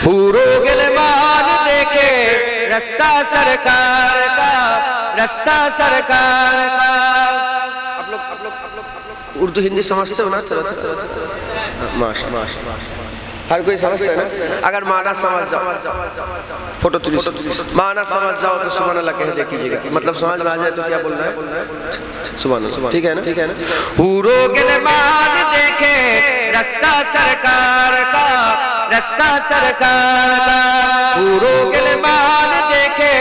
حورو گلمان دیکھے رستہ سرکار کا، رستہ سرکار کا۔ آپ لوگ اردو ہندی سمجھتے ہو نا؟ ماشاء ہر کوئی سمجھتا ہے نا؟ اگر معنی سمجھ جاؤ، فوٹو تلیس، معنی سمجھ جاؤ تو سبحان اللہ کہہ دیکھیے گا، مطلب سمجھ میں آ جائے تو کیا بول رہا ہے؟ سبحان اللہ، ٹھیک ہے نا؟ حورو گلمان دیکھے رستہ سرکار کا، رستہ سرکار کا۔ حورو گلمان دیکھے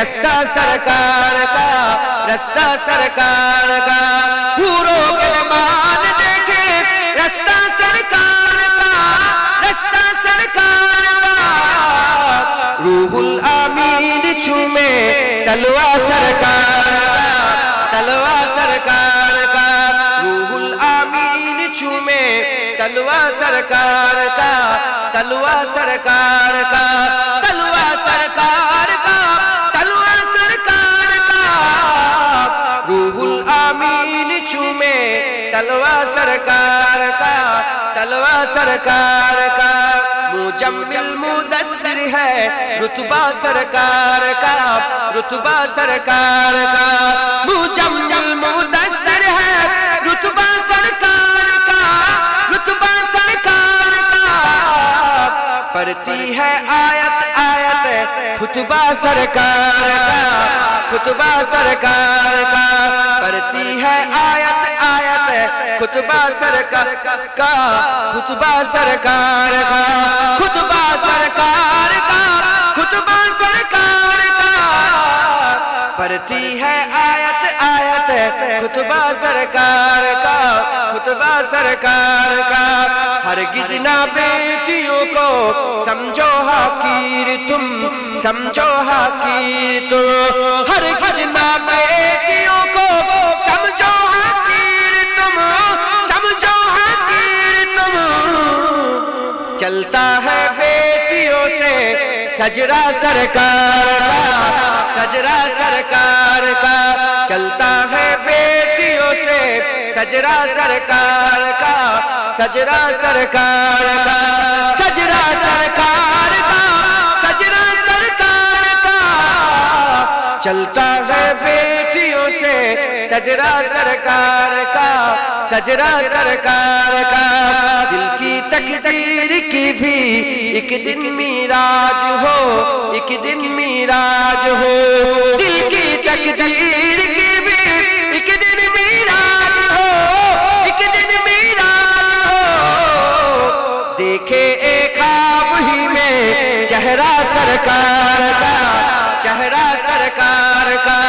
رستہ سرکار کا، رستہ سرکار کا۔ حورو گلمان دیکھے رستہ سرکار کا، رستہ سرکار کا۔ روح الامین چومے تلوہ سرکار کا، تلوہ سرکار کا۔ روح الامین چومے تلوہ سرکار کا، تلوہ سرکار کا۔ تلوہ سرکار کا، تلوہ سرکار کا۔ روح الامین چومے تلوہ سرکار کا، تلوہ سرکار کا۔ مجمل مدثر ہے رتبہ سرکار کا، رتبہ سرکار کا۔ مجمل مدثر ہے رتبہ سرکار کا، رتبہ سرکار کا۔ پڑھتی ہے آیت آیت خطبہ سرکار کا، خطبہ سرکار کا۔ پڑھتی ہے آیت آیت خطبہ سرکار کا، خطبہ سرکار کا۔ خطبہ سرکار کا، خطبہ سرکار کا۔ پڑھتی ہے آیت آیت خطبہ سرکار کا، خطبہ سرکار کا۔ ہرگز نہ بیٹیوں کو سمجھو حقیر تم، سمجھو حقیر تم۔ ہرگز نہ بیٹیوں کو سمجھو حقیر تم، سمجھو حقیر تم۔ چلتا ہے بیٹیوں سے سجرہ سرکار کا، سجرہ سرکار کا۔ چلتا ہے بیٹیوں سے سجرہ سرکار کا، سجرہ سرکار کا۔ سجرہ سرکار کا، سجرہ سرکار کا۔ چلتا ہے بیٹیوں سے سجرہ سرکار کا، سجرہ سرکار کا۔ دل کی تقدیر کی بھی ایک دن میراج ہو، ایک دن میراج ہو۔ دل کی تقدیر کی بھی ایک دن میراج ہو، ایک دن میراج ہو۔ دیکھے ایک خواب ہی میں چہرہ سرکار کا، چہرہ سرکار کا۔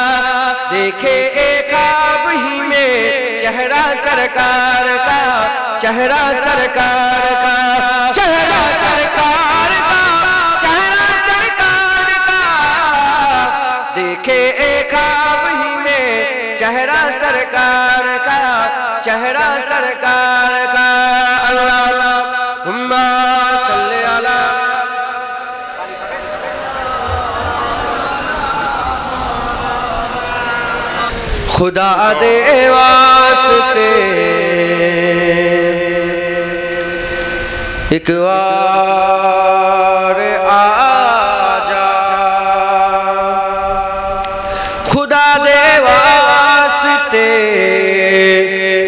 دیکھے ایک خواب ہی میں چہرہ سرکار کا، چہرہ سرکار کا۔ چہرہ سرکار کا، چہرہ سرکار کا۔ دیکھے ایک خواب ہی میں چہرہ سرکار کا، چہرہ سرکار کا۔ اللہم صلی علی خدا دے واسطے ایک وار آجا، خدا دے واسطے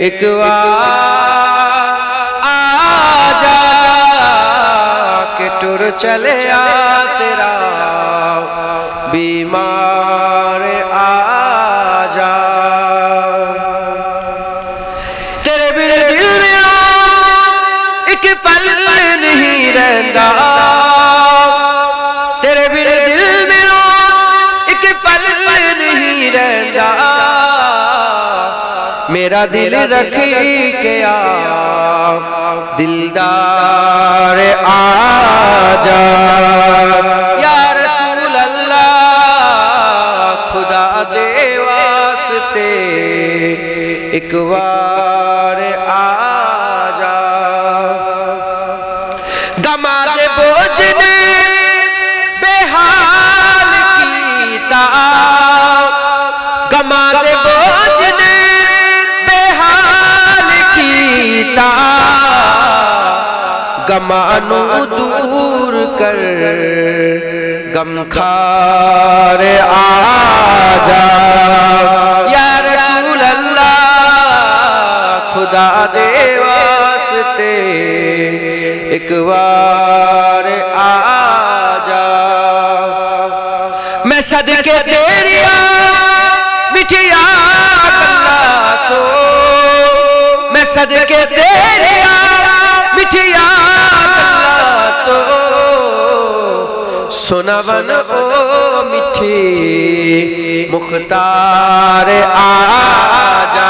ایک وار آجا، کہ ٹر چلے آ تیرا بیمار آجا۔ تیرے بڑے دل میں ایک پل نہیں رہندا، تیرے بڑے دل میں ایک پل نہیں رہندا۔ میرا دل رکھ کے آ دلدار آجا، یا رسول اللہ خدا دے واسطے ایک وار آجا۔ گما دے بوجھ نے بے حال کیتا، گما دے بوجھ نے بے حال کیتا۔ گما نو دور کر غم خار آجا یا رسول اللہ خدا دے واسطے ایک بار آجا میں صدقے تیری میٹھی یاد اللہ تو میں صدقے تیری میٹھی یاد اللہ تو سنا بن او میٹھی مختار آجا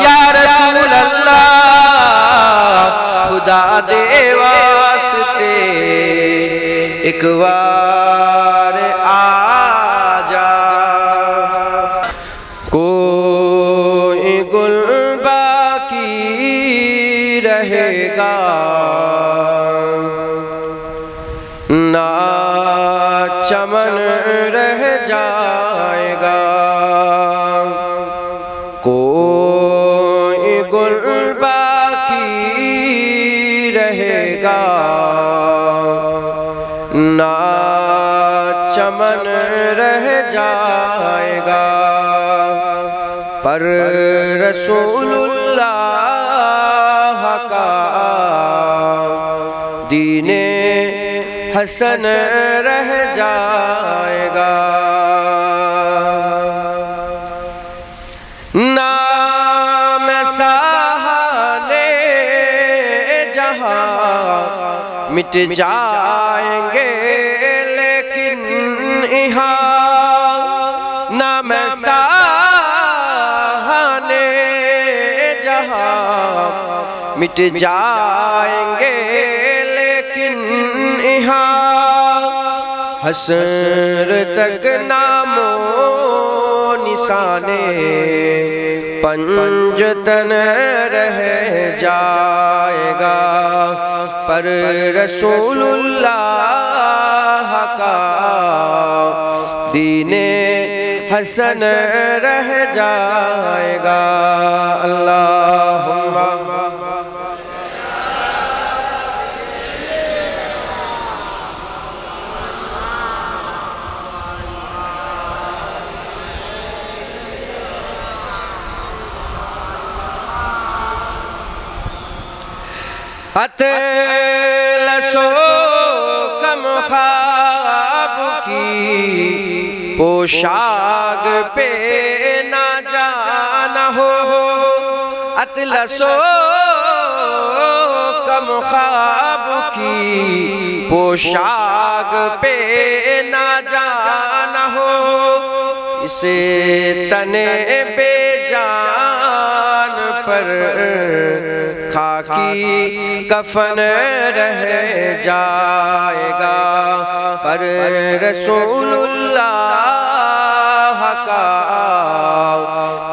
یا رسول اللہ خدا دے واسطے ایک بار آجا کوئی گل باقی رہے گا نہ چمن رہ جائے گا کوئی گل باقی رہے گا نہ چمن رہ جائے گا پر رسول اللہ کا دین حسن رہ جائے گا نام سہانے جہاں مٹ جائیں گے لیکن یہاں نام سہانے جہاں مٹ جائیں گے لیکن یہاں حشر تک نام و نشانے پنجتن رہ جائے گا پر رسول اللہ کا دین حسن رہ جائے گا اللہم اطلسو کم خواب کی پوشاک پہ نہ جانا ہو اطلسو کم خواب کی پوشاک پہ نہ جانا ہو اسے تنے بے جان پر خاکی کفن رہ جائے گا پر رسول اللہ کا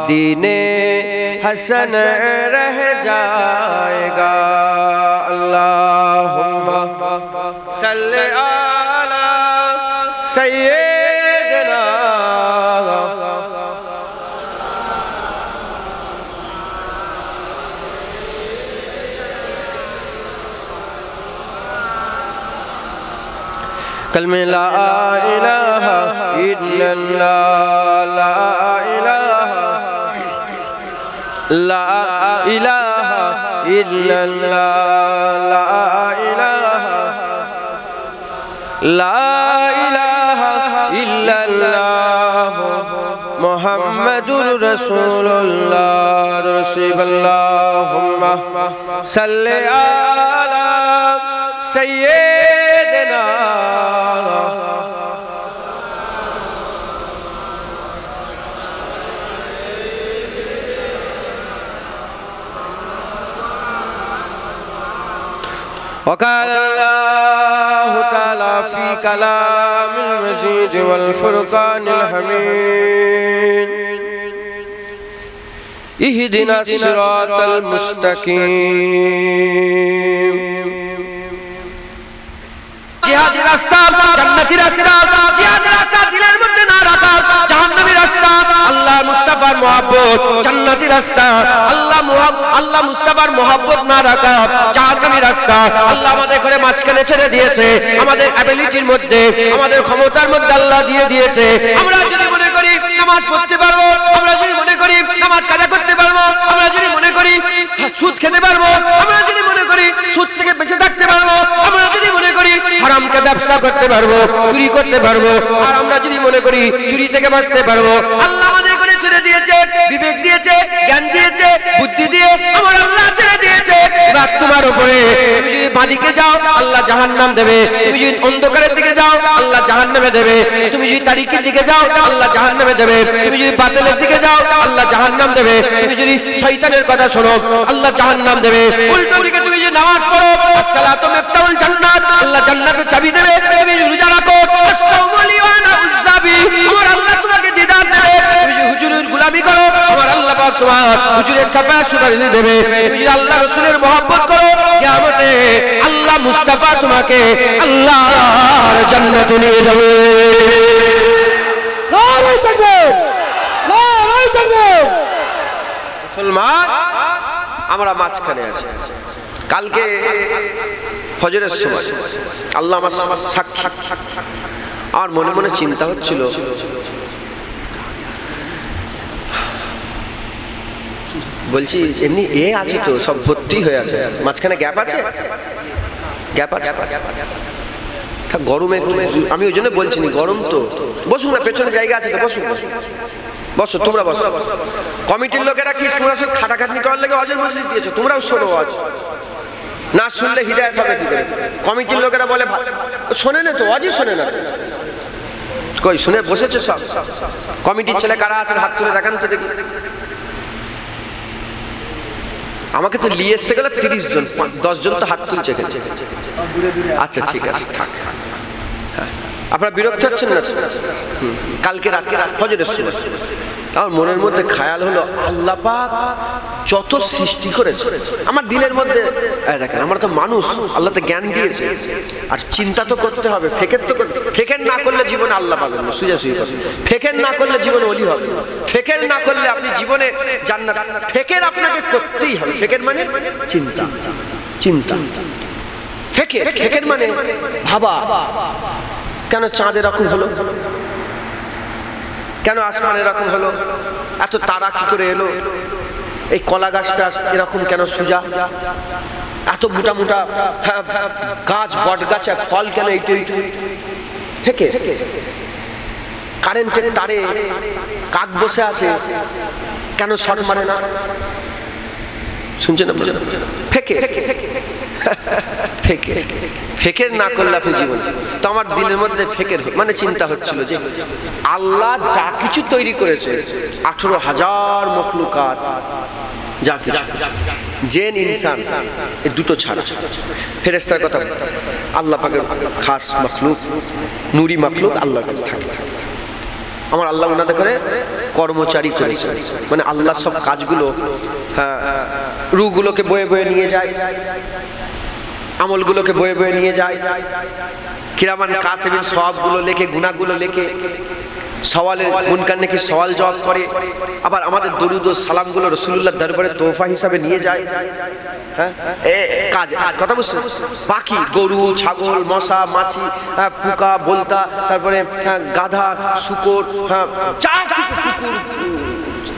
دین حسن رہ جائے گا اللہم صلی علی سیدنا کلمہ لا الہ الا اللہ لا الہ الا اللہ لا الہ الا اللہ محمد رسول اللہ رسول اللہم صلی علی سیدنا وقال اللہ تعالی فی کلام المجید والفرقان الحمید اہدنا الصراط المستقیم جہادی راستہ جنتی راستہ جہادی راستہ دلیر مدد نہ رکھا جہنمی راستہ اللہ مستقیم মুস্তাফার মহব্বত জান্নাতি রাস্তা, আল্লাহ মুস্তাফার মহব্বত না রাখা জাহান্নামী রাস্তা। আল্লাহ আমাদের ঘরে মাঝখানে ছেড়ে দিয়েছে, আমাদের অ্যাবিলিটির মধ্যে, আমাদের ক্ষমতার মধ্যে আল্লাহ দিয়ে দিয়েছে। আমরা যদি মনে করি নামাজ পড়তে পারবো, আমরা যদি মনে করি নামাজ কাজা করতে পারবো, আমরা যদি মনে করি সুদ খেতে পারবো, আমরা যদি মনে করি সুদ থেকে বেঁচে থাকতে পারবো, আমরা যদি মনে করি হারামকে ব্যবসা করতে পারবো, চুরি করতে পারবো, আর আমরা যদি মনে করি চুরি থেকে বাঁচতে পারবো। আল্লাহ আমাদের করে ছেড়ে দিয়েছে, বিবেক দিয়েছে, জ্ঞান দিয়েছে, বুদ্ধি দিয়ে আমার আল্লাহ ছেড়ে দিয়েছে। এবার তোমার উপরে, তুমি যদি বাঁদিকে যাও আল্লাহ জাহান্নাম দেবে, তুমি যদি অন্ধকারের দিকে যাও আল্লাহ জাহান্নামে দেবে, তুমি যদি তারিখের দিকে যাও আল্লাহ জাহান্নামে দেবে, তুমি যদি বাতিলের দিকে যাও আল্লাহ জাহান্নাম দেবে, তুমি যদি শয়তানের কথা শোনো আল্লাহ জাহান্নাম দেবে। উল্টো দিকে তুমি যদি নামাজ পড়ো আসসালাতু মিফতাহুল জান্নাত, আল্লাহ জান্নাতের চাবি দেবে। তুমি যদি রোজা রাখো আসসাউমু লি ওয়া আনা উযযাবি, আমার আল্লাহ তোমাকে দিদার দেবে। তুমি যদি হুজুরের গোলামি করো আমার আল্লাহ পাক তোমার হুজুরের শাফাআত সুপারিশ দেবে। তুমি যদি আল্লাহ রাসূলের মহব্বত করো কিয়ামতে আল্লাহ মুস্তাফা তোমাকে আল্লাহর জান্নাতে নিয়ে যাবে। নারে তাকবীর, নারে তাকবীর। মুসলমান আমরা মাঝখানে আছি। কালকে ফজরের সময় আল্লাহ আমার সাক্ষী, আমার মনে মনে চিন্তা হচ্ছিল বলছি এমনি আছে তো সব ভর্তি হয়ে আছে, মাঝখানে গ্যাপ আছে, গ্যাপ আছে। গরমে আমি ওই জন্য বলছি নি, গরম তো বসুন না, পেছনে জায়গা আছে তো বসুন, বসো তোমরা বসো। কমিটির লোকেরা কি তোমরা সব খাটাখাটনি করার লেগে অজের মজলিস দিয়েছো, তোমরাও শোনো, আজ না শুনলে হিদায়াত হবে কি করে? কমিটির লোকেরা বলে শোনে না তো, অজই শোনে না তো, কই শুনে বসেছে সব? কমিটির ছেলে কারা আছেন হাত তুলে দেখান তো দেখি। আমাকে তো নিয়ে আসতে গেলে 30 জন, 10 জন তো হাত তুলছে। আচ্ছা ঠিক আছে থাক, আপনারা বিরক্ত হচ্ছেন না? কালকে রাতে ফজরের সময় আমার মনের মধ্যে খেয়াল হলো আল্লাহ পাক যত সৃষ্টি করেছে আমার দিলের মধ্যে, দেখেন আমরা তো মানুষ, আল্লাহ তো জ্ঞান দিয়েছে, আর চিন্তা তো করতে হবে। ফেকের না করলে জীবনে আল্লাহ পাবেন না, সুজাসুজি ফেকের না করলে জীবনে ওলি হবে, ফেকের না করলে আপনি জীবনে জান্নাত। ফেকের আপনাকে করতেই হবে। ফেকের মানে চিন্তা, চিন্তা। ফেকের মানে ভাবা, কেন চাঁদ এরকম হলো, কেন আসমান এরকম হলো, এত তারা কি করে এলো, এই কলা গাছটা এরকম কেন সোজা, এত মোটা মোটা গাছ বট গাছে ফল কেন এইটু এইটু। ফেকে কারেন্টের তারে কাক বসে আছে কেন শর্ট মারে না, শুনছেন? ফেকে ফেকে ফেকের না করলে আপনি জীবন। তো আমার দিলের মধ্যে ফেকের মানে চিন্তা হচ্ছিল যে আল্লাহ যা কিছু তৈরি করেছে 18,000 মখলুকাত, যা কিছু জিন ইনসান, এই দুটো ছাড়া ফেরেশতার কথা আল্লাহ পাকের খাস মখলুক, নূরি মখলুক আল্লাহর কাছে থাকে। আমার আল্লাহ ওনাদের করে কর্মচারী করেছে, মানে আল্লাহ সব কাজগুলো রূহগুলোকে বয়ে বয়ে নিয়ে যায়, আমলগুলোকে বয়ে বয়ে নিয়ে যায়, কিরামান কাতিবিন সওয়াবগুলো লেখে, গুনাহগুলো লেখে, সওয়ালের মুনকার নাকি সওয়াল জবাব করে, আবার আমাদের দরুদ ও সালামগুলো রাসূলুল্লাহর দরবারে তোহফা হিসাবে নিয়ে যায়। হ্যাঁ কাজ কথা বুঝছেন? বাকি গরু, ছাগল, মশা, মাছি, পোকা, বলতা, তারপরে গাধা, শূকর, যা কিছু কুকুর,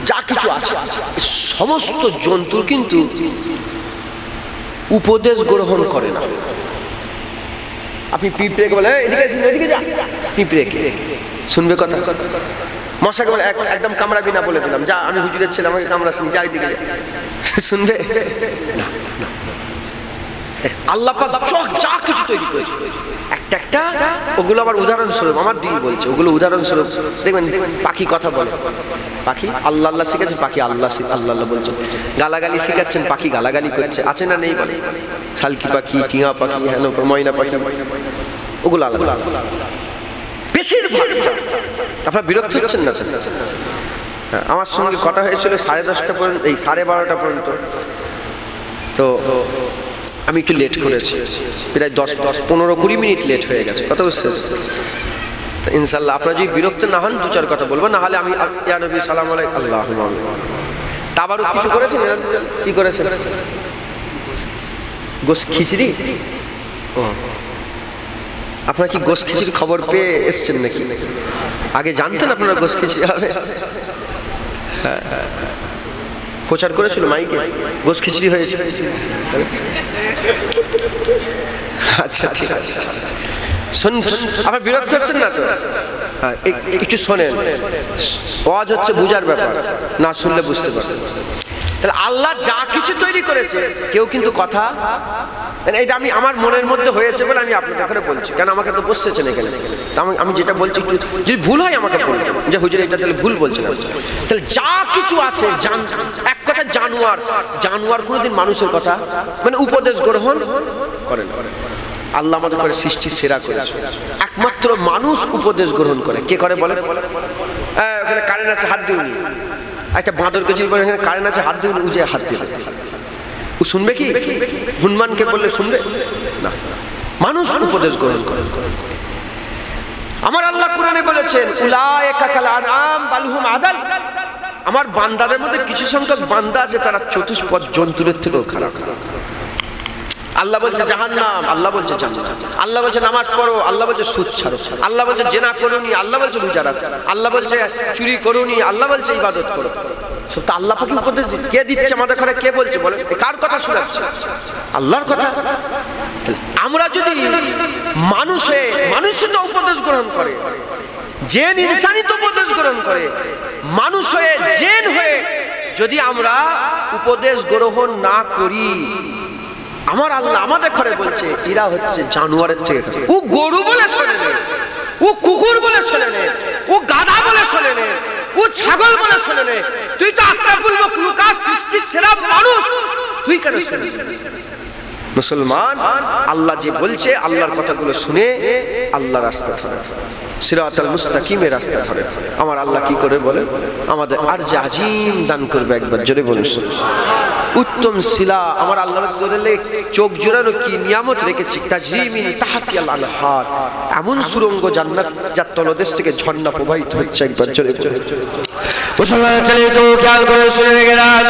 যা কিছু আছে সমস্ত জন্তু কিন্তু উপদেশ গ্রহণ করে না। আপনি পিঁপড়েকে বলে এদিকে এদিকে যা, পিঁপড়ে শুনবে কথা? মশাকে বলে একদম কামড়াবি না, বলে দিলাম যা, আমি হুজুরের ছেলে আমাকে কামড়াচ্ছি, যা এদিকে যা, শুনবে না? আল্লাহ পাক যা কিছু তৈরি করেছে একটা একটা, ওগুলো আবার উদাহরণস্বরূপ, আমার দিন বলছে ওগুলো উদাহরণস্বরূপ। দেখবেন পাখি কথা বলে, পাখি আল্লাহ আল্লাহ শিখেছে, পাখি আল্লাহ আল্লাহ আল্লাহ বলছে। গালাগালি শিখাচ্ছেন, পাখি গালাগালি করছে, আছে না নেই বলে? শালকি পাখি, টিয়া পাখি, হেন ময়না পাখি, ওগুলো আলাদা। বেশিরভাগ আপনারা বিরক্ত হচ্ছেন না? আমার সঙ্গে কথা হয়েছিল 10:30 পর্যন্ত, এই 12:30 পর্যন্ত, তো আমি একটু লেট করেছি, প্রায় 10-15-20 মিনিট লেট হয়ে গেছে, কথা বুঝতে। তো ইনশাআল্লাহ আপনারা যদি বিরক্ত না হন 2-4 কথা বলবো, না হলে আমি ইয়া নবী সালাম আলাইকুম আল্লাহুম্মা আমিন। তাবারুক কিছু করেছেন? কি করেছেন? গোশ খিচড়ি। ও আপনারা কি গোশ খিচড়ির খবর পেয়ে এসেছেন নাকি? আগে জানতেন আপনারা গোশ খিচড়ি হবে? প্রচার করেছিল মাইকে গোশ খিচড়ি হয়েছে। আচ্ছা ঠিক আছে, আপনার বিরক্ত হচ্ছেন না তো? হ্যাঁ একটু শোনেন, ওয়াজ হচ্ছে বুঝার ব্যাপার, না শুনলে বুঝতে পারবেন। তাহলে আল্লাহ যা কিছু তৈরি করেছে কেউ কিন্তু কথা, এটা আমি আমার মনের মধ্যে হয়েছে বলে আমি আপনাদের করে বলছি, কেন আমাকে তো বসছেন এখানে। আমি যেটা বলছি একটু যদি ভুল হয় আমাকে বলবেন যে হুজুর এটা তাহলে ভুল বলছেন। তাহলে যা কিছু আছে এক কথা জানোয়ার কোনোদিন মানুষের কথা মানে উপদেশ গ্রহণ করেন। আল্লাহ আমাদের করে সৃষ্টি সেরা করেছে, একমাত্র মানুষ উপদেশ গ্রহণ করে। কে করে বলে? ওখানে কারেন্ট আছে হাত দিউনি, একটা বাঁদরকে যদি বলে এখানে কারেন্ট আছে হাত দিউনি, উজে হাত দিবে, ও শুনবে কি? হনুমানকে বললে শুনবে না। মানুষ উপদেশ গ্রহণ করে। আমার আল্লাহ কোরআনে বলেছেন উলাইকা কাল আনআম বাল হুম আদাল। আমার বান্দাদের মধ্যে কিছু সংখ্যক বান্দা আছে তারা চতুষ্পদ জন্তুদের থেকেও খারাপ। আল্লাহ বলছে জাহান্নাম, আল্লাহ বলছে জান্নাত। আল্লাহ বলছে নামাজ পড়ো, আল্লাহ বলছে সুদ ছাড়ো। আল্লাহ বলছে জেনা করোনি, আল্লাহ বলছে রোজা রাখো। আল্লাহ বলছে চুরি করোনি, আল্লাহ বলছে ইবাদত করো। সব তো আল্লাহ পাকের উপদেশ কে দিচ্ছে আমাদের ঘরে? কে বলছে বলে? কার কথা শোনাচ্ছে? আল্লাহর কথা। আমরা যদি মানুষে তো উপদেশ গ্রহণ করে, জেন ইনসানই তো উপদেশ গ্রহণ করে, মানুষ হয়ে জেন হয়ে যদি আমরা উপদেশ গ্রহণ না করি, আমার আল্লাহ আমাদের ঘরে বলছে এরা হচ্ছে জানোয়ারের থেকে। ও গরু বলে শোনে না, ও কুকুর বলে শোনে না, ও গাধা বলে শোনে না, ও ছাগল বলে শোনে না। তুই তো আশরাফুল মাখলুকাত, সৃষ্টির সেরা মানুষ, তুই কেন শুনিস? মুসলমান আল্লাহ যে বলছে আল্লাহর কথাগুলো শুনে আল্লাহ রাস্তা ধরে, সিরাতাল মুস্তাকিমের রাস্তা ধরে। আমার আল্লাহ কি করে বলে? আমাদের আরজে আজিম দান করবে, একবার জোরে বলুন উত্তম শিলা। আমার আল্লাহর দরলে চোখ জোড়ানো কি নিয়ামত রেখেছি, তাজরিমিন তাহতিয়াল আনহার, এমন সুরঙ্গ জান্নাত যার তলদেশ থেকে ঝর্ণা প্রবাহিত হচ্ছে, একবার জোরে বলুন। মুসলমান চলে তো খেয়াল করে শুনে গেলাম,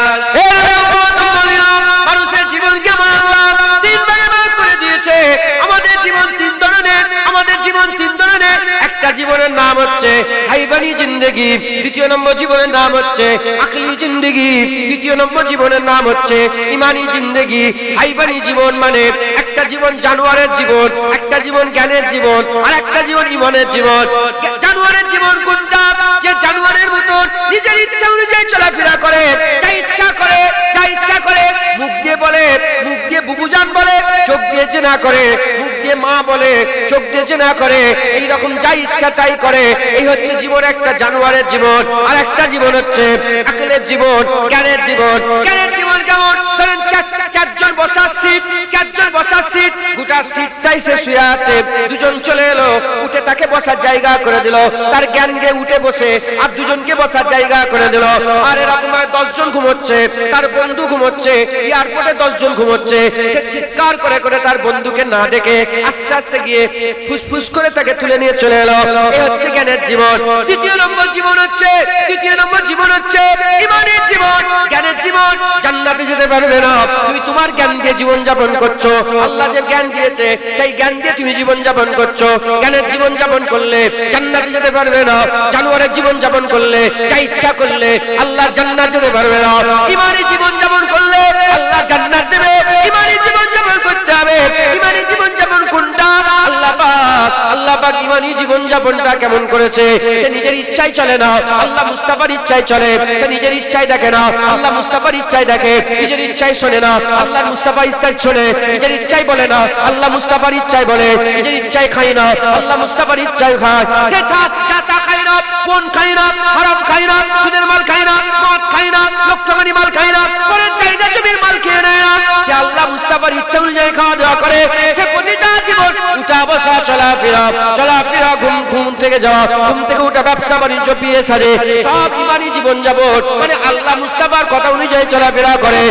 মানুষের জীবনকে আমার আল্লাহ তিন ভাগে ভাগ করে দিয়েছে। আমাদের জীবন তিন ধরনের, আমাদের জীবন তিন ধরনের। একটা জীবনের নাম হচ্ছে হাইবানি জিন্দেগি, দ্বিতীয় নম্বর জীবনের নাম হচ্ছে আকলি জিন্দেগি, তৃতীয় নম্বর জীবনের নাম হচ্ছে ইমানি জিন্দেগি। হাইবানি জীবন মানে একটা জীবন জানোয়ারের জীবন, একটা জীবন জ্ঞানের জীবন, আর একটা জীবন ইমানের জীবন। জানোয়ারের জীবন কোনটা? যে জানোয়ারের মতন নিজের ইচ্ছা অনুযায়ী চলাফেরা করে, যা ইচ্ছা করে, যা ইচ্ছা করে, মুখ দিয়ে বলে, মুখ দিয়ে বুবুজান বলে, চোখ দিয়ে জেনা করে, মুখ দিয়ে মা বলে, চোখ দিয়ে জেনা করে, এই রকম যা ইচ্ছা তাই করে। এই হচ্ছে জীবন, একটা জানোয়ারের জীবন। আর একটা জীবন হচ্ছে আকলের জীবন, জ্ঞানের জীবন। জ্ঞানের জীবন কেমন? ধরেন চারজন বসার সিট, চারজন বসার সিট, গোটা সিটটাই সে শুয়ে আছে, দুজন চলে এলো, উঠে তাকে বসার জায়গা করে দিল, তার জ্ঞান দিয়ে উঠে বসে আর দুজনকে বসার জায়গা করে দিল। আর এরকম 10 জন ঘুমোচ্ছে, তার বন্ধু ঘুমোচ্ছে, এয়ারপোর্টে 10 জন ঘুমোচ্ছে। সে চিৎকার করে করে তার বন্ধুকে না দেখে আস্তে আস্তে গিয়ে ফুসফুস করে তাকে তুলে নিয়ে চলে এলো। এই হচ্ছে জ্ঞানের জীবন। তৃতীয় নম্বর জীবন হচ্ছে ইমানের জীবন। জ্ঞানের জীবন জান্নাতে যেতে পারবে না, তুমি তোমার জ্ঞান দিয়ে জীবন যাপন করছো। আল্লাহ যে জ্ঞান দিয়েছে সেই জ্ঞান দিয়ে তুমি জীবন যাপন করছো। জ্ঞানের জীবন যাপন করলে জান্নাতে যেতে পারবে না, জানোয়ারের জীবন যাপন করলে, যা ইচ্ছা করলে আল্লাহ জান্নাত যেতে পারবে না। ইমানি জীবন যাপন করলে আল্লাহ জান্নাত দেবে। ইমানি জীবন যাপন করতে হবে। ইমানি জীবন যাপন কোনটা? আল্লাহ পাক ইমানি জীবন যাপনটা কেমন করেছে? সে নিজের ইচ্ছায় চলে না, আল্লাহ মুস্তাফার ইচ্ছায় চলে। সে নিজের ইচ্ছায় দেখে না, আল্লাহ মুস্তাফার ইচ্ছায় দেখে। নিজের ইচ্ছায় শোনে না, আল্লাহর মুস্তাফার ইচ্ছায় শোনে। নিজের ইচ্ছায় বলে না, আল্লাহ মুস্তাফার ইচ্ছায় বলে। নিজের ইচ্ছায় খায় না, আল্লাহ মুস্তাফার ইচ্ছায় খায়। সে চাটা খায় না, পণ খায় না, হারাম খায় না, সুদের মাল খায় না, মদ খায় না, লক্ষমানি মাল খায় না, পরের চাহিদা জমির মাল খেয়ে নেয় না। সে আল্লাহ মুস্তাফার ইচ্ছা অনুযায়ী খাওয়া দাওয়া করে। সে প্রতিটা জীবন উঠা বসা, চলাফেরা, ঘুম থেকে যাওয়া, ঘুম থেকে উঠা, ব্যবসা বাণিজ্য, বিয়ে সাজে, সব ইমানি জীবন যাপন মানে আল্লাহ মুস্তাফার কথা অনুযায়ী চলাফেরা করে।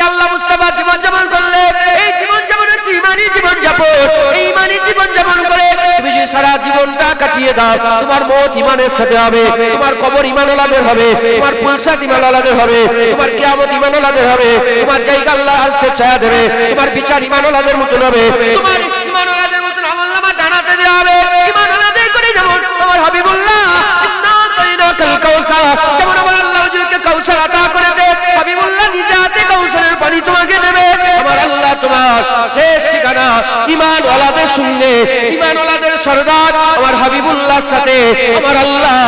আল্লাহ মুস্তাফার জীবন যাপন করলে এই জীবন যাপন হচ্ছে ইমানি জীবন যাপন। এই ইমানি জীবন যাপন করে তুমি যদি সারা জীবনটা কাটিয়ে দাও, তোমার মওত ঈমানের সাথে হবে, তোমার কবর ঈমানওয়ালাদের হবে, তোমার পুলসাত ঈমানওয়ালাদের হবে, তোমার কিয়ামত ঈমানওয়ালাদের হবে, তোমার জায়গা আল্লাহ আরশে ছায়া দেবে, তোমার বিচার ঈমানওয়ালাদের মতন হবে, তোমার ঈমানওয়ালাদের মতন আমলনামা ডানাতে দেওয়া হবে। ঈমানওয়ালাদের করে যেমন আমার হাবিবুল্লাহ ইন্না তাইনাকাল কাউসার, যেমন আমার আল্লাহ হুজুরকে কাউসার আতা করেছে, হাবিবুল্লাহ নিজে হাতে কাউসারের পানি তোমাকে দেবে। আমার আল্লাহ তোমার শেষ ঠিকানা ঈমানওয়ালাদের সঙ্গে, ঈমানওয়ালাদের সরদার আমার হাবিবুল্লাহর সাথে আমার আল্লাহ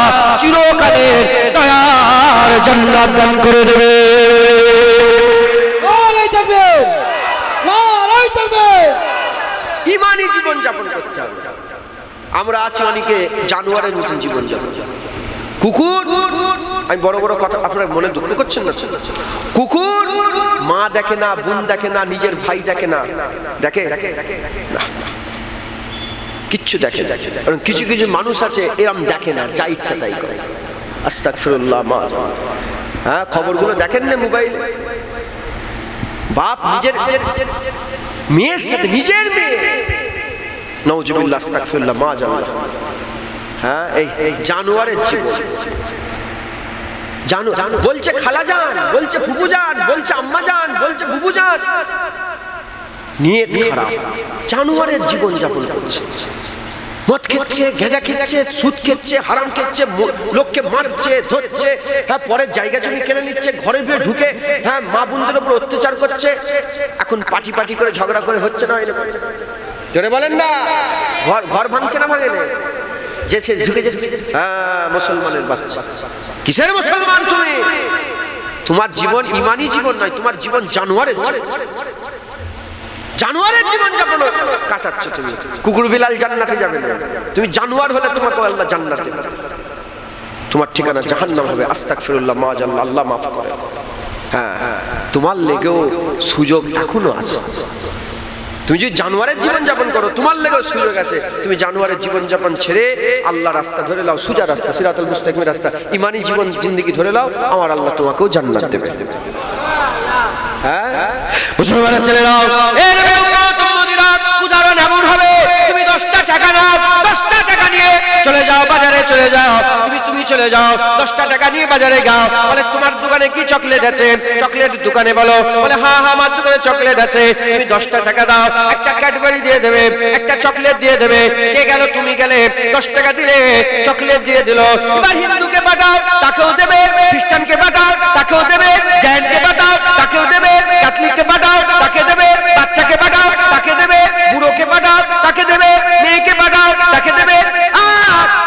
চিরকালের দয়ার জান্নাত দান করে দেবে। নারায়ে তাকবীর, নারায়ে তাকবীর। ঈমানি জীবন যাপন করতে হবে। আমরা আছি অনেকে জানোয়ারের মতন জীবন যাপন, কুকুর, আমি বড় বড় কথা আপনার মনে দুঃখ করছেন না, কুকুর মা দেখে না, বোন দেখে না, নিজের ভাই দেখে না, দেখে না, কিচ্ছু দেখে না। কারণ কিছু কিছু মানুষ আছে এরম দেখে না, যা ইচ্ছা তাই করে। আস্তাগফিরুল্লাহ। মা, হ্যাঁ, খবরগুলো দেখেন না মোবাইল, বাপ নিজের মেয়ের সাথে, নিজের মেয়ে, নাউজুবিল্লাহ, আস্তাগফিরুল্লাহ, মা জানা। হ্যাঁ, এই জানোয়ারের জীবন। জানো বলছে খালা যান, বলছে ফুফু যান, বলছে আম্মা যান, বলছে বুবু যান, নিয়ত খারাপ, জানোয়ারের জীবন যাপন করছে। মদ খেচ্ছে, গেঁজা খেচ্ছে, সুদ খেচ্ছে, হারাম খেচ্ছে, লোককে মারছে, ধরছে, হ্যাঁ, পরের জায়গা জমি কিনে নিচ্ছে, ঘরের ভিতরে ঢুকে, হ্যাঁ, মা বোনদের উপর অত্যাচার করছে। এখন পাটি পাটি করে ঝগড়া করে হচ্ছে না, জোরে বলেন না, ঘর ভাঙছে না, ভাঙে না, যেছে ঢুকে যাচ্ছে। হ্যাঁ, মুসলমানের বাচ্চা, কিসের মুসলমান তুমি? তোমার জীবন ঈমানি জীবন নয়, তোমার জীবন জানোয়ারের জীবন। জানোয়ারের জীবন যাপন কাটাচ্ছ তুমি। কুকুর বিলাল জান্নাতে যাবে না, তুমি জানোয়ার হলে তোমাকে আল্লাহ জান্নাতে দেবে, তোমার ঠিকানা জাহান্নাম হবে। আস্তাগফিরুল্লাহ, মাআজাল্লাহ, আল্লাহ মাফ করে। হ্যাঁ, তোমার লেগেও সুযোগ এখনো আছে। তুমি যদি জানোয়ারের জীবন যাপন করো, তোমার লেগেও সুযোগ আছে। তুমি জানোয়ারের জীবন যাপন ছেড়ে আল্লাহ রাস্তা ধরে নাও, সোজা রাস্তা, সিরাতুল মুস্তাকিমের রাস্তা, ঈমানি জীবন জিন্দেগি ধরে নাও, আমার আল্লাহ তোমাকেও জান্নাত দেবে। হ্যাঁ, মুসলমানের ছেলেরাও, এর উদাহরণ এমন হবে, তুমি 10টা টাকা নাও, 10টা টাকা নিয়ে চলে যাও বাজারে, চলে যাও, তুমি চলে যাও, 10টা টাকা নিয়ে বাজারে যাও, বলে তোমার দোকানে কি চকলেট আছে? চকলেট দোকানে বলো, বলে হ্যাঁ হ্যাঁ আমার দোকানে চকলেট আছে। তুমি 10টা টাকা দাও, একটা ক্যাডবেরি দিয়ে দেবে, একটা চকলেট দিয়ে দেবে। কে গেল? তুমি গেলে, 10 টাকা দিলে, চকলেট দিয়ে দিল। এবার হিন্দুকে পাঠাও, তাকেও দেবে, খ্রিস্টানকে পাঠাও, তাকেও দেবে, জৈনকে পাঠাও, তাকেও দেবে, ক্যাথলিককে পাঠাও, তাকে দেবে, বাচ্চাকে পাঠাও, তাকে দেবে, বুড়োকে পাঠাও, তাকে দেবে, মেয়েকে পাঠাও, তাকে দেবে,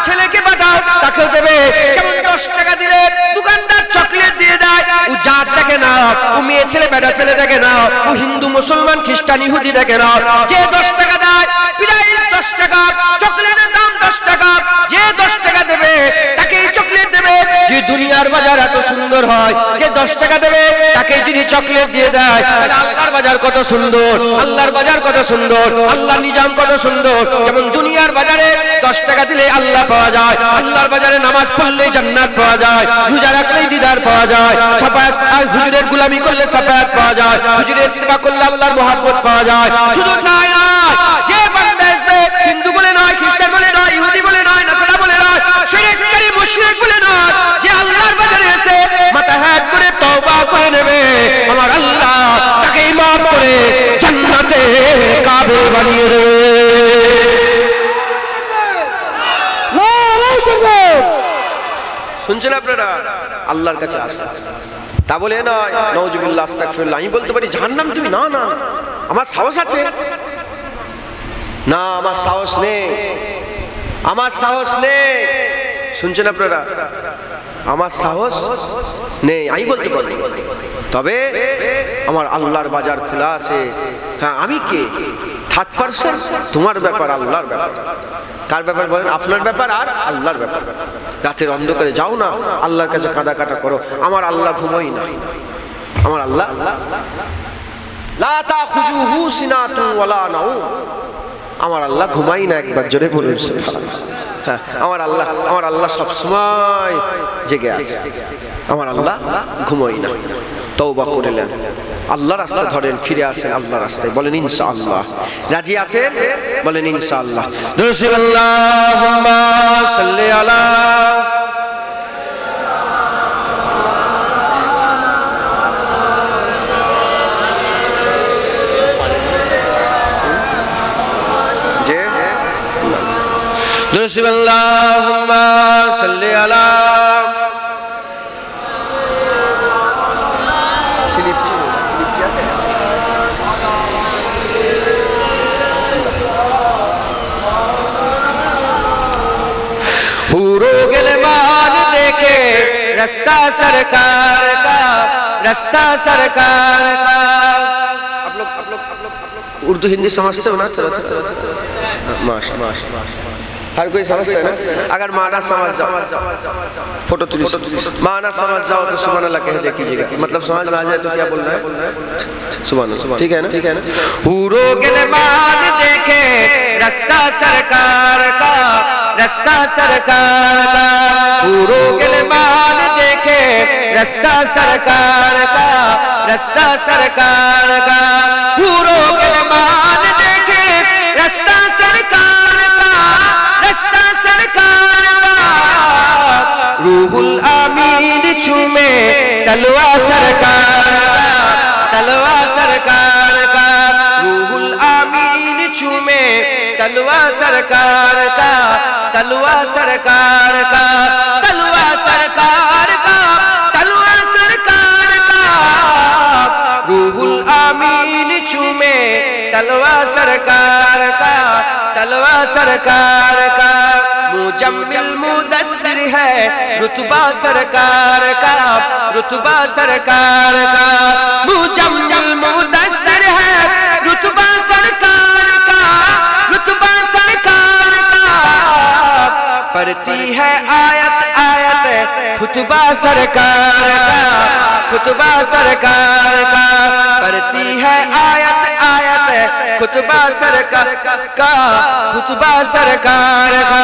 ছেলেকে পাঠাও, তাকেও দেবে। যেমন 10 টাকা দিলে দোকানদার চকলেট দিয়ে দেয়, ও জাত দেখে না, ও মেয়ে ছেলে বেটা ছেলে দেখে না, ও হিন্দু মুসলমান খ্রিস্টান ইহুদি দেখে না। যে 10 টাকা দেয়, প্রায় 10 টাকা, চকলেটের দাম 10 টাকা, যে 10 টাকা দেবে তাকেই চকলেট দেবে। যে দুনিয়ার বাজার এত সুন্দর হয়, যে 10 টাকা দেবে তাকে যদি চকলেট দিয়ে দেয়, তাহলে আল্লাহর বাজার কত সুন্দর, আল্লাহর বাজার কত সুন্দর, আল্লাহর নিজাম কত সুন্দর। যেমন দুনিয়ার বাজারে 10 টাকা দিলে আল্লাহ পাওয়া যায়, আল্লাহর বাজারে নামাজ পড়লেই জান্নাত পাওয়া যায়, রোজা রাখলেই দিদার পাওয়া যায়, সাফায়াত আর হুজুরের গোলামি করলে সাফায়াত পাওয়া যায়, হুজুরের ইত্তেবা করলে আল্লাহর মহব্বত পাওয়া যায়। শুধু তাই না, যে বান্দা আসবে, হিন্দু বলে নয়, খ্রিস্টান বলে নয়, ইহুদি বলে নয়, নাসারা বলে নয়, শিরককারী মুশরিক বলে নয়, যে আল্লাহর বাজারে এসে মাথা হাত করে তওবা করে নেবে, আমার আল্লাহ তাকে মাফ করে জান্নাতে কাবিল বানিয়ে দেবে। নারায়ে তাকবীর। শুনছেন আপনারা? আল্লাহর কাছে আসে, তা বলে নয় নাউজুবিল্লাহ, আস্তাগফিরুল্লাহ। আমি বলতে পারি জাহান্নাম তুমি, না না, আমার সাহস আছে না, আমার সাহস নেই, আমার সাহস নেই। শুনছেন আপনারা? আমার সাহস নেই, আমি বলতে পারি, তবে আমার আল্লাহর বাজার খোলা আছে। হ্যাঁ, আমি কে? 3rd পারসন, তোমার ব্যাপার, আল্লাহর ব্যাপার। কার ব্যাপার বলেন? আপনার ব্যাপার আর আল্লাহর ব্যাপার। রাতের অন্ধকারে যাও না, আল্লাহর কাছে কাঁদা কাটা করো, আমার আল্লাহ ঘুমোই না, আমার আল্লাহ লা তাখুযুহু সিনাতুন ওয়ালা নাউম, আমার আল্লাহ ঘুমাই না। একবার জোরে বলুন সুবহানাল্লাহ। হ্যাঁ, আমার আল্লাহ সব সময় জেগে আছে, আমার আল্লাহ ঘুমোই না। তওবা করলেন, আল্লাহ রাস্তা ধরেন, ফিরে আসেন আল্লাহ রাস্তায়, বলেন ইনশাআল্লাহ। রাজি আছেন? বলেন ইনশাআল্লাহ। আল্লাহুম্মা সাল্লি আলা আল্লাহুম্মা সাল্লি আলা पूरो गिलमान देखे रास्ता सरकार का, रास्ता सरकार का। आप लोग उर्दू हिंदी समझते हो ना? माशाल्लाह, हर कोई समझता है ना? अगर माना समझ जाओ, फोटो माना समझ जाओ तो सुभान अल्लाह कह दे कीजिएगा, मतलब समझ में आ जाए तो क्या बोल रहा है? सुभान अल्लाह, ठीक है ना? ठीक है ना? पूरो गिलमान देखे रास्ता सरकार का, रास्ता सरकार का। पूरो गिलमान देखे रास्ता सरकार का, रास्ता सरकार का। पूरो गिलमान देखे रास्ता सरकार का, रास्ता सरकार का। रूहुल आमीन चूमे तलवा सरकार का, तलवा सरकार का। रूहुल आमीन चूमे तलवा सरकार का, तलवा सरकार का। तलवा सरकार का, तलवा सरकार का। रूहुल आमीन चूमे तलवा सरकार का, तलवा सरकार का। मुजम्मिल मुदस्सिर है रुतबा सरकार का, रुतबा सरकार का। मुजम्मिल मुदस्सिर है रुतबा सरकार का, रुतबा सरकार का। पढ़ती है आयत आयत खुतबा सरकार का, खुतबा सरकार का। पढ़ती है आयत आयत खुतबा सरकार का, खुतबा सरकार का।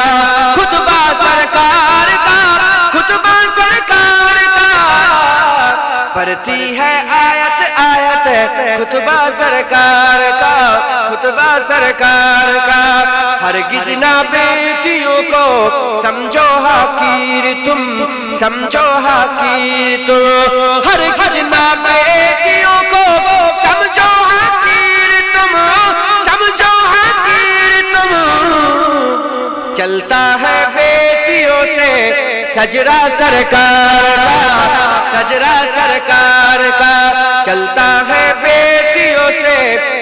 खुतबा सरकार का, खुतबा सरकार का। पढ़ती है आयत आयत खुतबा सरकार का, खुतबा सरकार का। हरगिज ना बेटियों को समझो हकीर तुम, समझो हकीर तुम। हरगिज ना बेटियों को समझो हकीर तुम, समझो हकीर तुम। चलता है बेटियों से सजरा सरकार का, सजरा सरकार का। चलता है बेटियों से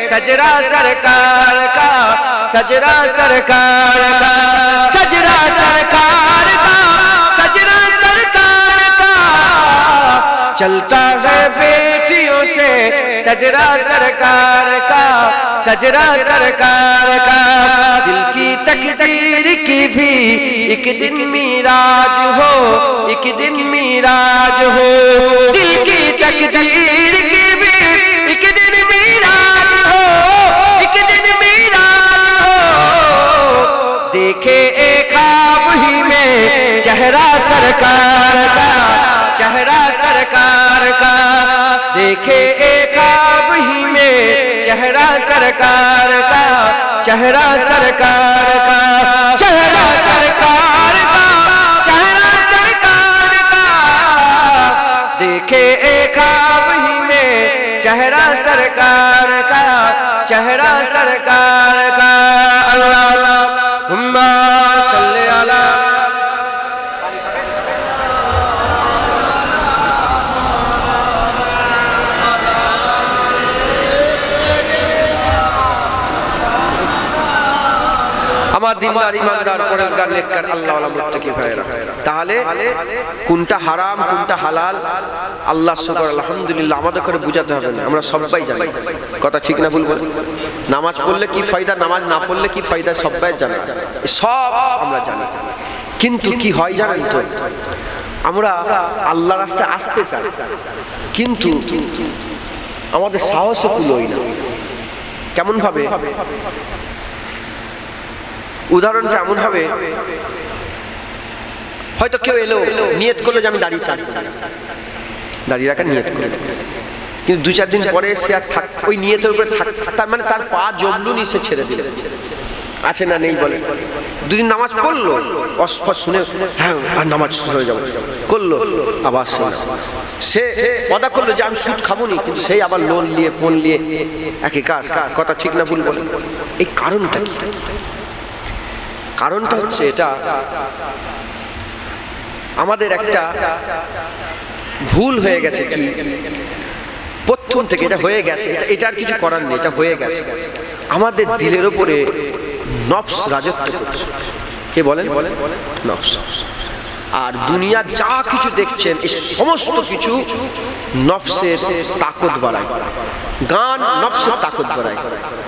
सजरा सरकार का, सजरा सरकार का। सजरा सरकार का, सजरा सरकार का। चलता है बेटियों से सजरा सरकार का, सजरा सरकार का। दिल की तकदीर की भी एक दिन मीराज हो, एक दिन मीराज हो। दिल की तकदीर की भी एक दिन मीराज हो, एक दिन मीराज हो। देखे एक ख्वाब ही में चेहरा सरकार का, चेहरा सरकार का। देखे एक ख्वाब ही में चेहरा सरकार का, चेहरा सरकार का। चेहरा सरकार का, चेहरा सरकार का। देखे एक ख्वाब ही में चेहरा सरकार का, चेहरा सरकार का। अल्लाहुम्मा सल्ली अला আমার দিনদার ইমানদার পরেশগার নেককার আল্লাহ ওয়ালা মুত্তাকি ভাইরা। তাহলে কোনটা হারাম কোনটা হালাল আল্লাহ শুকর আলহামদুলিল্লাহ আমাদের করে বুঝাতে হবে না, আমরা সবাই জানি। কথা ঠিক না ভুল বলি? নামাজ পড়লে কি ফায়দা, নামাজ না পড়লে কি ফায়দা সবাই জানে, সব আমরা জানি। কিন্তু কি হয় জানেন তো, আমরা আল্লাহ রাস্তায় আসতে চাই কিন্তু আমাদের সাহসে কুলোই না। কেমন ভাবে? উদাহরণটা এমন হবে, হয়তো কেউ এলো নিয়ত করলো যে আমি দাড়ি চাই, দাড়ি রাখার নিয়ত করলো, কিন্তু 2-4 দিন পরে সে আর থাক ওই নিয়তের উপরে থাক, তার মানে তার পা জমলুনি সে ছেড়ে দিল। আছে না নেই বলে? 2 দিন নামাজ পড়লো, অস্পষ্ট শুনে হ্যাঁ আর নামাজ হয়ে যাবে করলো, আবার সে ওয়াদা করলো যে আমি সুদ খাবো নি, কিন্তু সেই আবার লোন নিয়ে ফোন নিয়ে একেকার। কথা ঠিক না ভুল বলেন? এই কারণটা কি? কারণটা হচ্ছে এটা আমাদের একটা ভুল হয়ে গেছে। কি প্রথম থেকে এটা হয়ে গেছে, এটা আর কিছু করার নেই, এটা হয়ে গেছে। আমাদের দিলের উপরে নফস রাজত্ব করছে। কে বলেন? নফস। আর দুনিয়া যা কিছু দেখছেন এই সমস্ত কিছু নফসের তাকত বাড়ায়। গান নফসের তাকত বাড়ায়,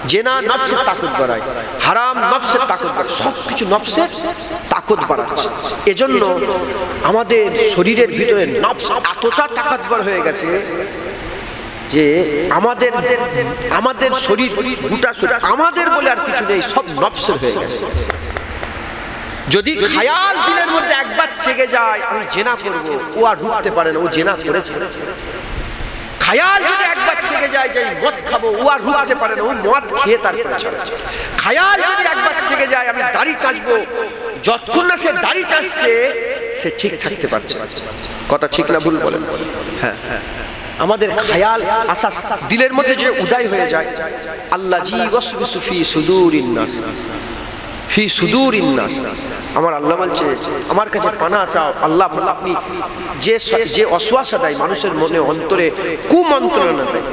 জেনা নফসের তাকত বাড়ায়, হারাম নফসের তাকত বাড়ায়, সবকিছু নফসের তাকত বাড়াচ্ছে। এজন্য আমাদের শরীরের ভিতরে নফস এতটা তাকতবার হয়ে গেছে যে আমাদের শরীর গোটা শরীর আমাদের বলে আর কিছু নেই, সব নফসের হয়ে গেছে। যদি খায়াল দিলের মধ্যে একবার জেগে যায় আমি জেনা করব, ও আর ঢুকতে পারে না, ও জেনা করেছে। খায়াল যদি একবার জেগে যায় যে মদ খাবো, ও আর ঢুকতে পারে না, ও মদ খেয়ে তারপরে চলে। খায়াল যদি একবার জেগে যায় আমি দাড়ি চাচবো, যতক্ষণ না সে দাড়ি চাচছে সে ঠিক থাকতে পারছে। কথা ঠিক না ভুল বলেন? হ্যাঁ, আমাদের খায়াল আশা দিলের মধ্যে যে উদয় হয়ে যায়, আল্লাহ জি ওয়াসওয়াসু ফি সুদুরিন নাস, ফি সুদুরিন নাস। আমার আল্লাহ বলছে আমার কাছে পানা চাও। আল্লাহ আপনি যে অসওয়াসা দেয় মানুষের মনে অন্তরে, কুমন্ত্রণা দেয়,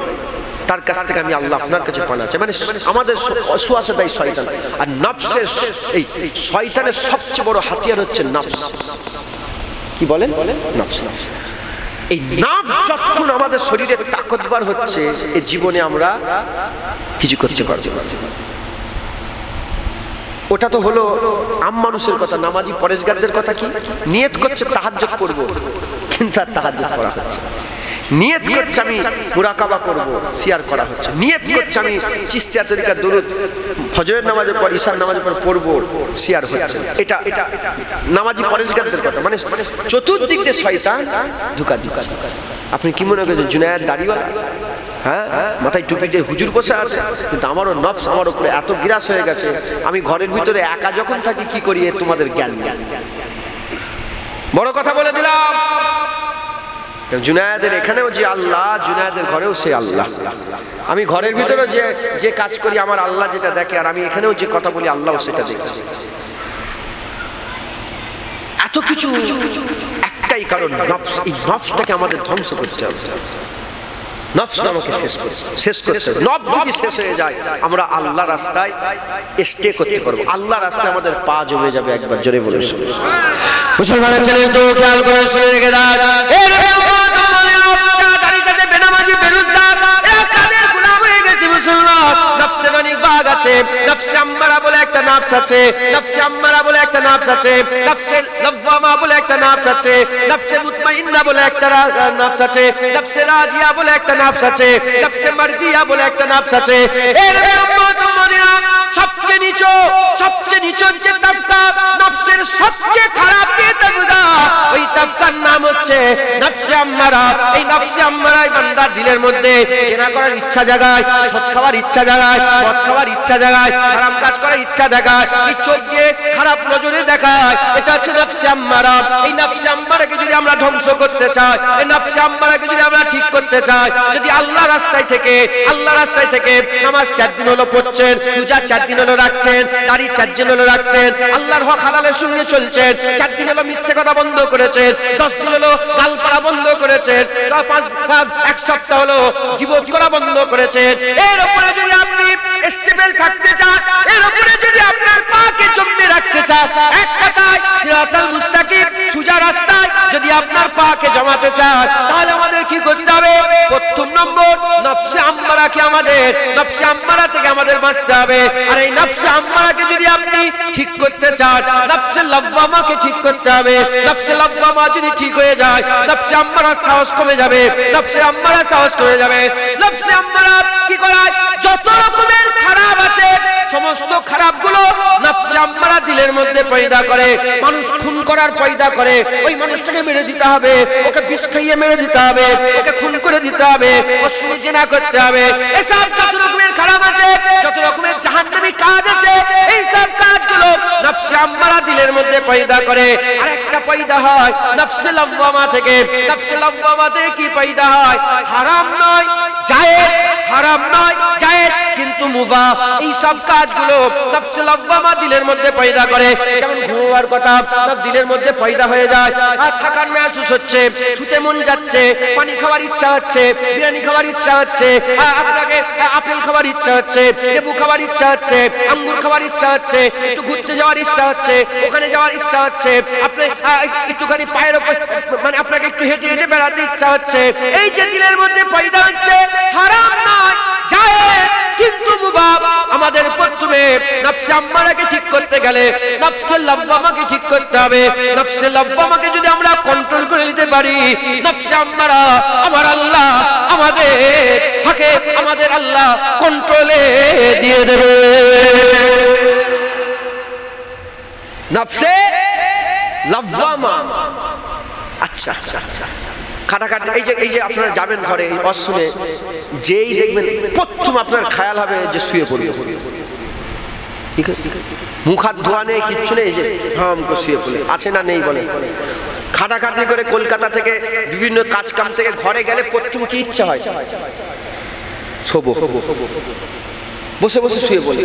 তার কাছ থেকে আমি আল্লাহ আপনার কাছে পানা চাই। মানে আমাদের অসওয়াসা দেয় শয়তান, আর নফসের এই শয়তানের সবচেয়ে বড় হাতিয়ার হচ্ছে নফস। কি বলেন? নফস। এই নফস যখন আমাদের শরীরে তাকতবার হচ্ছে, এই জীবনে আমরা কিছু করতে পারবো না। ওটা তো হলো আম মানুষের কথা। নামাজি পরেশগারদের কথা কি? নিয়ত করছে তাহাজ্জুদ করব, কিন্তু আর তাহাজ্জুদ করা হচ্ছে। নিয়ত করছে আমি মুরাকাবা করব, শিয়ার করা হচ্ছে। নিয়ত করছে আমি চিশতিয়া তরিকার দরুদ ফজরের নামাজের পর ঈশার নামাজের পর পড়ব, শিয়ার হচ্ছে। এটা নামাজি পরেশগারদের কথা। মানে চতুর্দিক দিয়ে শয়তান ঢুকা। আপনি কি মনে করছেন জুনায়েদ দাড়িওয়ালা? হ্যাঁ, মাথায় টুপি দিয়ে হুজুর বসে আছে, কিন্তু আমারও নফস আমার উপরে এত গ্রাস হয়ে গেছে, আমি ঘরের ভিতরে একা যখন থাকি কি করি তোমাদের জ্ঞান। বড় কথা বলে দিলাম, জুনায়েদের এখানেও যে আল্লাহ, জুনায়েদের ঘরেও সে আল্লাহ। আমি ঘরের ভিতরে যে কাজ করি আমার আল্লাহ যেটা দেখে, আর আমি এখানেও যে কথা বলি আল্লাহ সেটা দেখছি। এত কিছু একটাই কারণ, নফস। এই নফসটাকে আমাদের ধ্বংস করতে হবে। নফসটা আমাকে শেষ করতে হবে। নফস যদি শেষ হয়ে যায় আমরা আল্লাহ রাস্তায় স্টে করতে পারবো। আল্লাহ রাস্তায় আমাদের পা জমে যাবে। একবার জোরে বলে মুসলমানের ছেলে তো খেয়াল করে শুনে রেখে দাঁড়। বেনামাজি বেরোজগার কাদের গোলাম হয়ে গেছে মুসলমান। নফসের অনেক ভাগ আছে। নফসে আম্মারা বলে একটা নফস আছে, নফসে আম্মারা বলে একটা নফস আছে, নফসে লওয়ামা বলে একটা নফস আছে, নফসে মুতমাইন্না বলে একটা নফস আছে, নফসে রাজিয়া বলে একটা নফস আছে, নফসে মারদিয়া বলে একটা নফস আছে। এর উম্মত উম্মতিরা সবচেয়ে নিচু যে তবকা, নফসের সবচেয়ে খারাপ যে তবকা, ওই তবকার নাম হচ্ছে নফসে আম্মারা। এই নফসে আম্মারাই বান্দার দিলের মধ্যে জেনা করার ইচ্ছা জাগায়, সুদ খাওয়ার ইচ্ছা জাগায়, মদ খাওয়ার ইচ্ছা জাগায়, হারাম কাজ করার ইচ্ছা দেখায়, এই চোখ দিয়ে খারাপ নজরে দেখায়। এটা হচ্ছে নফসে আম্মারা। এই নফসে আম্মারাকে যদি আমরা ধ্বংস করতে চাই, এই নফসে আম্মারাকে যদি আমরা ঠিক করতে চাই, যদি আল্লাহ রাস্তায় থেকে নামাজ 4 দিন হলো পড়ছেন, রোজা 4 দিন হলো রাখছেন, দাড়ি 4 দিন হলো রাখছেন, আল্লাহর হক হালালের সঙ্গে চলছেন, 4 দিন হলো মিথ্যে কথা বন্ধ করেছেন, 10 দিন হলো গালপাড়া বন্ধ করেছেন, 1 সপ্তাহ হলো গীবত করা বন্ধ করেছেন। এর উপরে যদি আপনি স্টেবল থাকতে চান, এর উপরে যদি আপনার পাকে জমে রাখতে চান, এক কথায় সিরাতাল মুস্তাকিম সোজা রাস্তায় যদি আপনার পাকে জমাতে চান, তাহলে আমাদের কি করতে হবে? প্রথম নম্বর, নফসে আম্মারাকে আমাদের নফসে আম্মারা থেকে আমাদের বাঁচতে হবে। আর এই নফসে আম্মারাকে যদি আপনি ঠিক করতে চান, নফসে লওয়ামাকে ঠিক করতে হবে। নফসে লওয়ামা যদি ঠিক হয়ে যায়, নফসে আম্মারা সাহস কমে যাবে, নফসে আম্মারা সাহস কমে যাবে। নফসে আম্মারা কি করায়? যত রকমের খারাপ আছে সমস্ত খারাপগুলো নফসে নফসে আম্মারা দিলের মধ্যে পয়দা করে, মানুষ খুন করার পয়দা করে, ওই মানুষটাকে মেরে দিতে হবে, ওকে বিষ খাইয়ে মেরে দিতে হবে, ওকে খুন করে দিতে হবে, ওর সঙ্গে জিনা করতে হবে। এসব যত রকমের খারাপ আছে, যত রকমের জাহান্নামী কাজ আছে, এই সব কাজগুলো নফসে আম্মারা দিলের মধ্যে পয়দা করে। আর একটা পয়দা হয় নফসে লাওয়ামা থেকে। নফসে লাওয়ামা থেকে কি পয়দা হয়? হারাম নয় জায়েজ, হারাম নয় জায়েজ কিন্তু মুবাহ। এই সব কাজগুলো নফসে লাওয়ামা দিলের মধ্যে পয়দা করে। যেমন ঘুমাবার কথা সব দিলের মধ্যে পয়দা হয়ে যায়, আর থাকার মেয়াসুস হচ্ছে, শুতে মন যাচ্ছে, পানি খাওয়ার ইচ্ছা হচ্ছে, বিরিয়ানি খাওয়ার ইচ্ছা হচ্ছে, আপনাকে আপেল খাওয়ার ইচ্ছা হচ্ছে, লেবু খাওয়ার ইচ্ছা হচ্ছে, আঙ্গুর খাওয়ার ইচ্ছা হচ্ছে, একটু ঘুরতে যাওয়ার ইচ্ছা হচ্ছে, ওখানে যাওয়ার ইচ্ছা হচ্ছে, আপনি একটুখানি পায়ের উপর মানে আপনাকে একটু হেঁটে হেঁটে বেড়াতে ইচ্ছা হচ্ছে। এই যে দিলের মধ্যে পয়দা হচ্ছে, হারাম নয় জায়েজ কিন্তু মুবাহ। আমাদের প্রথমে নফসে আম্মারাকে ঠিক করতে গেলে নফসে লাওয়ামাকে ঠিক করতে হবে। নফসে লাওয়ামাকে যদি আমরা কন্ট্রোল করে নিতে পারি, নফসে আম্মারা আমার আল্লাহ আমাদের হাকে, আমাদের আল্লাহ কন্ট্রোলে দিয়ে দেবে। নফসে লাওয়ামা, আচ্ছা আচ্ছা খাটাখাটি। এই যে আপনারা যাবেন ঘরে, এই অশুনে যেই দেখবেন প্রথম আপনার খেয়াল হবে যে শুয়ে পড়বে, ঠিক আছে, মুখ হাত ধোয়া নেই, কিচ্ছু নেই, যে হামকে শুয়ে পড়ে আছে না নেই বলে। খাটাখাটি করে কলকাতা থেকে বিভিন্ন কাজ কাম থেকে ঘরে গেলে প্রথম কি ইচ্ছা হয়? শোবো, বসে বসে শুয়ে পড়ে।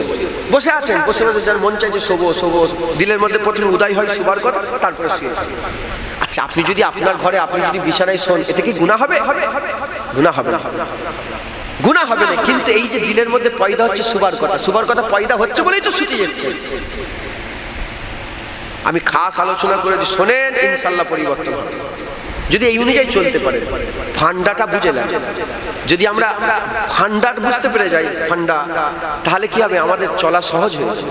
বসে আছেন, বসে বসে যার মন চাইছে শোবো শোবো, দিলের মধ্যে প্রথমে উদয় হয় শোবার কথা, তারপরে শুয়ে। আচ্ছা, আপনি যদি আপনার ঘরে আপনি যদি বিছানায় শোন, এতে কি গুনাহ হবে? গুনাহ হবে না, গুনাহ হবে না। কিন্তু এই যে দিলের মধ্যে পয়দা হচ্ছে শোবার কথা, শোবার কথা পয়দা হচ্ছে বলেই তো ছুটে যাচ্ছে। আমি খাস আলোচনা করে দিই, শোনেন, ইনশাআল্লাহ পরিবর্তন হবে যদি এই অনুযায়ী চলতে পারে। ফান্ডাটা বুঝে লাগে, যদি আমরা ফান্ডার বুঝতে পেরে যাই ফান্ডা, তাহলে কি হবে? আমাদের চলা সহজ হয়ে যাবে।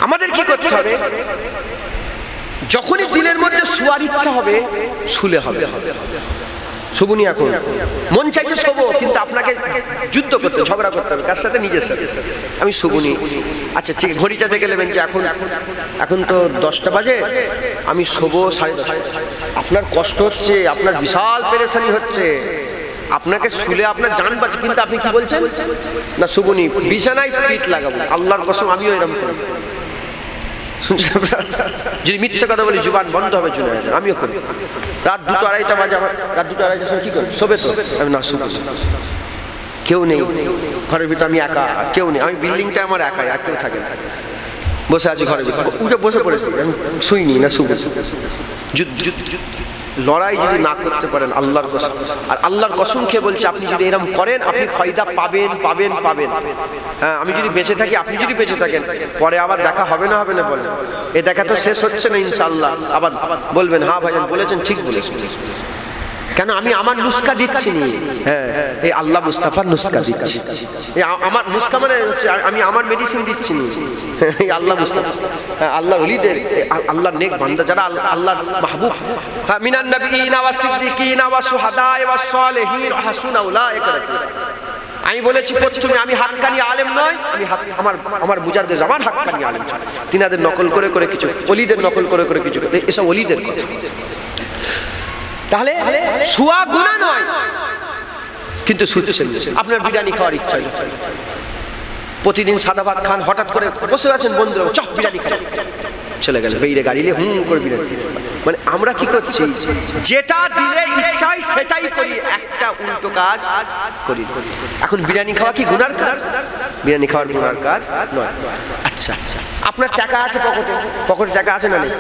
আমাদের কি করতে হবে? যখনই দিলের মধ্যে শোয়ার ইচ্ছা হবে, শুলে হবে। শোবনি, এখন মন চাইছে শোবো, কিন্তু আপনাকে যুদ্ধ করতে, ঝগড়া করতে হবে কার সাথে? নিজের সাথে। আমি শোবনি, আচ্ছা ঠিক, ঘড়িটা দেখে নেবেন যে এখন তো 10টা বাজে, আমি শোবো 10:30। আপনার কষ্ট হচ্ছে, আপনার বিশাল পেরেশানি হচ্ছে, আপনাকে শুলে আপনার জান বাঁচে, কিন্তু আপনি কি বলছেন? না শোবনি, বিছানায় পিঠ লাগাবো। আল্লাহর কসম আমিও এরকম করি। যদি মিথ্যা কথা বলি জুবান বন্ধ হবে, জুনায়েদ আমিও করি। রাত 2টা 2:30 বাজে, আমার রাত 2টা 2:30 সময় কি করি? শোবে তো? আমি না শুবো, কেউ নেই ঘরের ভিতরে, আমি একা, কেউ নেই, আমি বিল্ডিংটা আমার একাই, আর কেউ থাকে না, বসে আছি ঘরের ভিতরে, উঠে বসে পড়েছি, আমি শুইনি না শুবো। লড়াই যদি না করতে পারেন আল্লাহর কসম, আর আল্লাহর কসম খেয়ে বলছে, আপনি যদি এরকম করেন আপনি ফায়দা পাবেন পাবেন পাবেন। হ্যাঁ, আমি যদি বেঁচে থাকি, আপনি যদি বেঁচে থাকেন, পরে আবার দেখা হবে না হবে না বলেন? এ দেখা তো শেষ হচ্ছে না ইনশাআল্লাহ। আবার বলবেন হ্যাঁ ভাইজান বলেছেন, ঠিক বলেছেন। কেন? আমি আমার নুস্কা দিচ্ছি নি, হ্যাঁ, এই আল্লাহ মুস্তাফার নুস্কা দিচ্ছি। আমার নুস্কা মানে আমি আমার মেডিসিন দিচ্ছি নি, এই আল্লাহ মুস্তাফা, আল্লাহ ওলিদের, আল্লাহর নেক বান্দা যারা আল্লাহর মাহবুব, মিনান নবিয়িনা ওয়াস সিদ্দিকিনা ওয়াস শুহাদা ওয়াস সালিহিন ওয়া হাসুনা উলাইকা রাফিকা। আমি বলেছি প্রথমে আমি হাক্কানি আলেম নয়, আমি আমার বুঝাতে জামান হাক্কানি আলেম, তিনাদের নকল করে করে কিছু, ওলিদের নকল করে করে কিছু, এসব ওলিদের কথা। তাহলে শুয়া গুনাহ নয়, কিন্তু শুচ্ছেন। আপনার বিরিয়ানি খাওয়ার ইচ্ছা, প্রতিদিন সাদা ভাত খান, হঠাৎ করে বসে আছেন বন্ধুরা, চপ বিরিয়ানি খান, চলে গেল বেইরে গাড়ি নিয়ে হুম করে বিরিয়ানি। মানে আমরা কি করছি? যেটা দিলে ইচ্ছাই সেটাই করি, একটা উল্টো কাজ করি। এখন বিরিয়ানি খাওয়া কি গুনার কাজ? বিরিয়ানি খাওয়ার গুনার কাজ নয়। আচ্ছা আচ্ছা, আপনার টাকা আছে পকেটে, পকেটে টাকা আছে না নেই?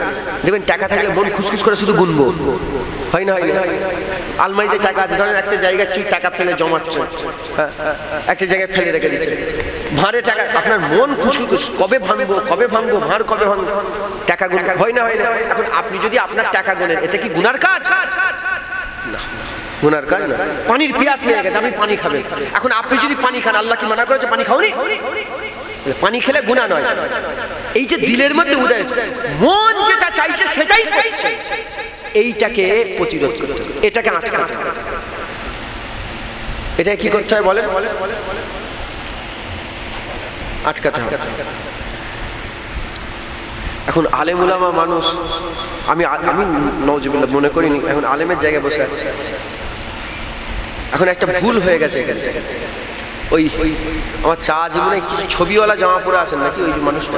দেখবেন টাকা থাকলে মন খুশখুশ করে শুধু গুনবো, হয় না? হয় না? আলমারিতে টাকা আছে, ধরেন একটা জায়গায় চুই টাকা ফেলে জমাচ্ছেন, একটা জায়গায় ফেলে রেখে দিচ্ছেন, ভাঁড়ে টাকা, আপনার মন খুশখুশ, কবে ভাঙবো কবে ভাঙবো, ভাঁড় কবে ভাঙবো, টাকা গুন, হয় না? হয় না? এখন আপনি যদি আপনার টাকা গুনেন, এতে কি গুনার কাজ? না, গুনার কাজ না। পানির পিয়াস লেগে গেছে, আপনি পানি খাবেন, এখন আপনি যদি পানি খান, আল্লাহ কি মানা করেছে পানি খাওনি? পানি খেলে গুনাহ নয়। এই যে দিলের মধ্যে উদয়, মন যেটা চাইছে সেটাই করছে, এইটাকে প্রতিরোধ করতে হবে, এটাকে আটকাতে হবে। এটা কি করতে হয় বলেন? আটকাতে হবে। এখন আলেম উলামা মানুষ, আমি নওজুবিল্লাহ মনে করিনি এখন আলেমের জায়গায় বসে আছে। এখন একটা ভুল হয়ে গেছে, ওই আমার চা জীবনে কিছু ছবিওয়ালা জামা পরে আসেন নাকি ওই মানুষটা,